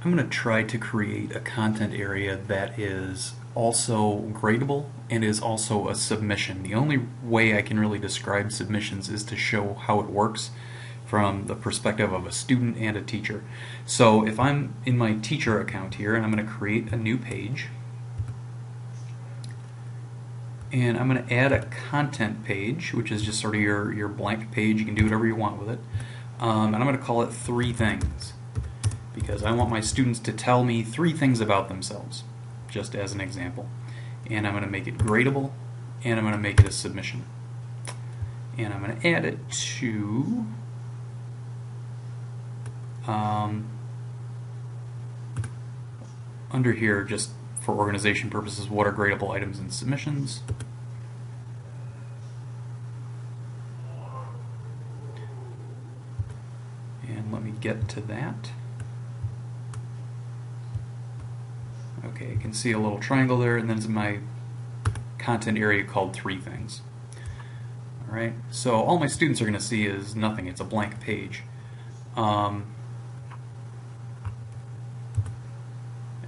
I'm going to try to create a content area that is also gradable and is also a submission. The only way I can really describe submissions is to show how it works from the perspective of a student and a teacher. So if I'm in my teacher account here and I'm going to create a new page, and I'm going to add a content page, which is just sort of your blank page. You can do whatever you want with it. And I'm going to call it 3 things, because I want my students to tell me 3 things about themselves, just as an example. And I'm going to make it gradable, and I'm going to make it a submission. And I'm going to add it to under here, just for organization purposes, what are gradable items and submissions. And let me get to that. Okay, you can see a little triangle there, and then it's my content area called 3 things. Alright, so all my students are going to see is nothing. It's a blank page.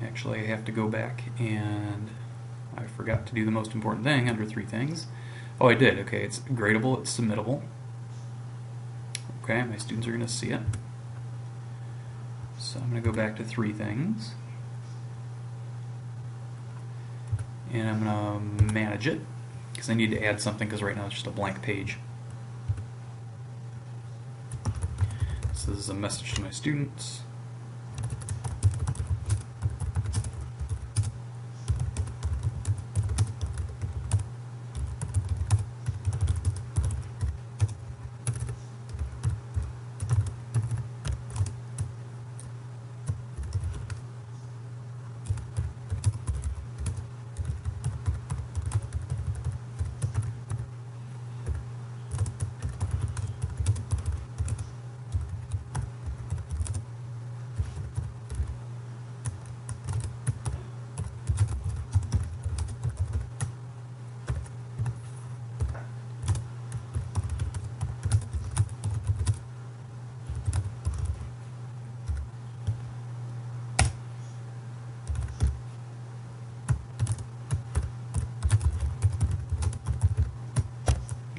Actually, I have to go back, and I forgot to do the most important thing under 3 things. Oh, I did. Okay, it's gradable, it's submittable. Okay, my students are going to see it. So I'm going to go back to 3 things. And I'm going to manage it, because I need to add something, because right now it's just a blank page. So this is a message to my students.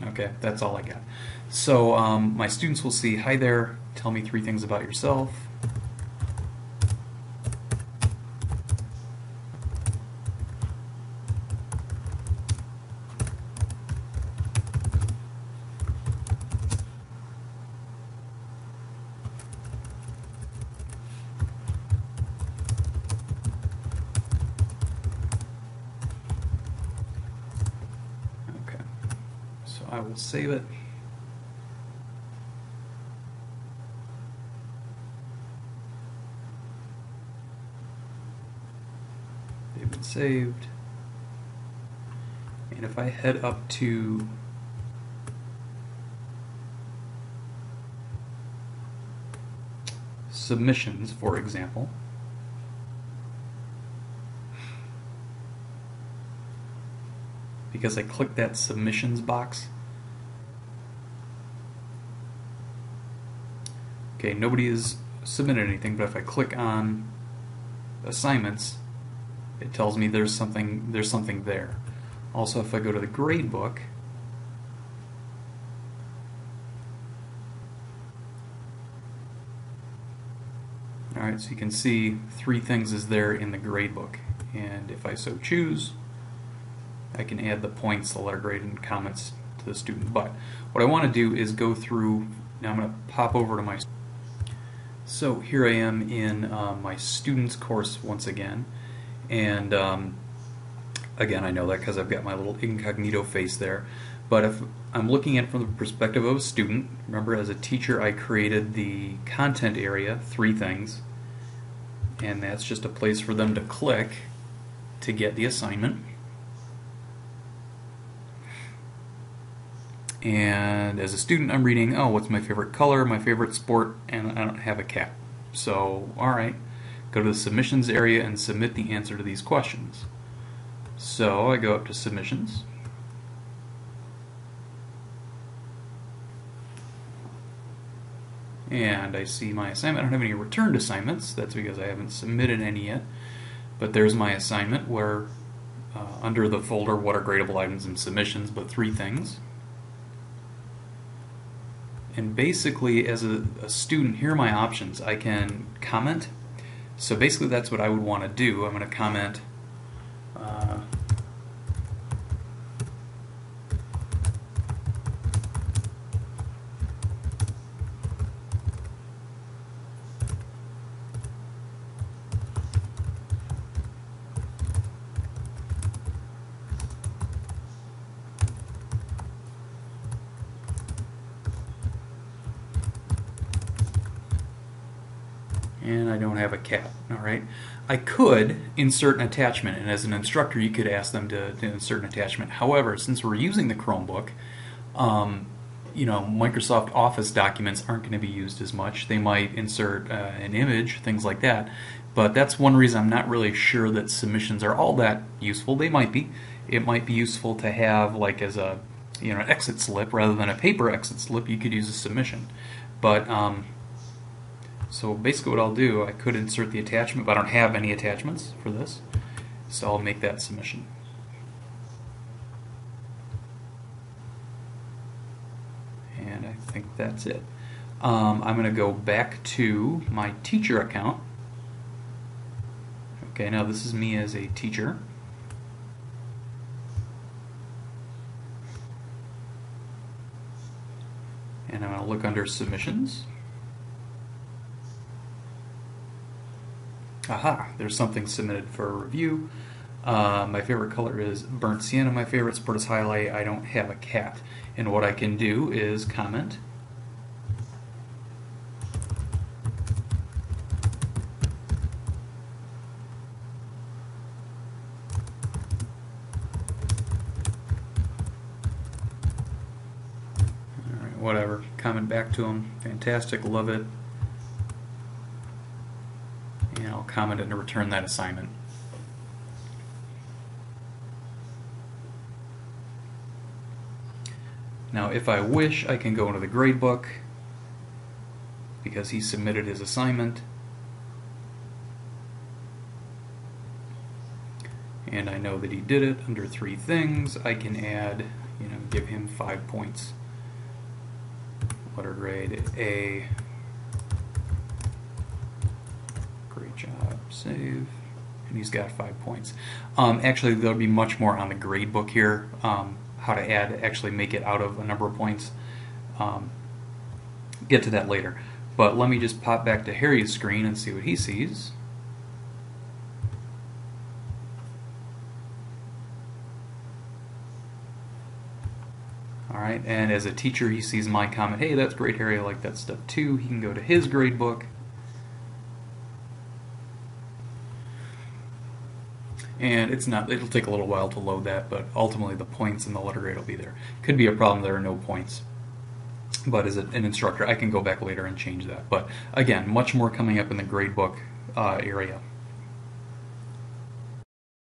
Okay, that's all I got. So my students will see, hi there, tell me 3 things about yourself. I will save it. They've been saved. And if I head up to submissions, for example, because I clicked that submissions box, okay, nobody has submitted anything, but if I click on assignments, it tells me there's something there. Also, if I go to the grade book, alright, so you can see 3 things is there in the grade book, and if I so choose, I can add the points, the letter grade, and comments to the student. But what I want to do is go through, now I'm going to pop over to my, so here I am in my students course once again, and again, I know that because I've got my little incognito face there, but if I'm looking at it from the perspective of a student, remember as a teacher I created the content area, 3 things, and that's just a place for them to click to get the assignment. And as a student I'm reading, oh, what's my favorite color, my favorite sport, and I don't have a cat. So, alright, go to the submissions area and submit the answer to these questions. So I go up to submissions. and I see my assignment. I don't have any returned assignments. That's because I haven't submitted any yet. But there's my assignment where under the folder what are gradable items and submissions, but 3 things. And basically, as a student, here are my options. I can comment. So basically that's what I would want to do. I'm going to comment and I don't have a cat. Alright, I could insert an attachment, and as an instructor you could ask them to insert an attachment. However, since we're using the Chromebook, you know, Microsoft Office documents aren't going to be used as much. They might insert an image, things like that, but that's one reason I'm not really sure that submissions are all that useful. They might be. It might be useful to have, like, as a, you know, an exit slip rather than a paper exit slip. You could use a submission, but so basically what I'll do, I could insert the attachment, but I don't have any attachments for this, so I'll make that submission. And I think that's it. I'm going to go back to my teacher account. Okay, now this is me as a teacher. And I'm going to look under submissions. Aha, there's something submitted for review. My favorite color is burnt sienna. My favorite sport is highlight. I don't have a cat. And what I can do is comment. Alright, whatever. Comment back to them. Fantastic, love it. And I'll comment and return that assignment. Now if I wish, I can go into the gradebook because he submitted his assignment, and I know that he did it under 3 things. I can add, you know, give him 5 points. Letter grade A. Great job, save, and he's got 5 points. Actually, there'll be much more on the gradebook here, how to actually make it out of a number of points. Get to that later. But let me just pop back to Harry's screen and see what he sees. Alright, and as a teacher he sees my comment, hey, that's great, Harry, I like that stuff too. He can go to his gradebook. And it'll take a little while to load that, but ultimately the points and the letter grade will be there. Could be a problem there are no points. But as an instructor, I can go back later and change that. But again, much more coming up in the gradebook area.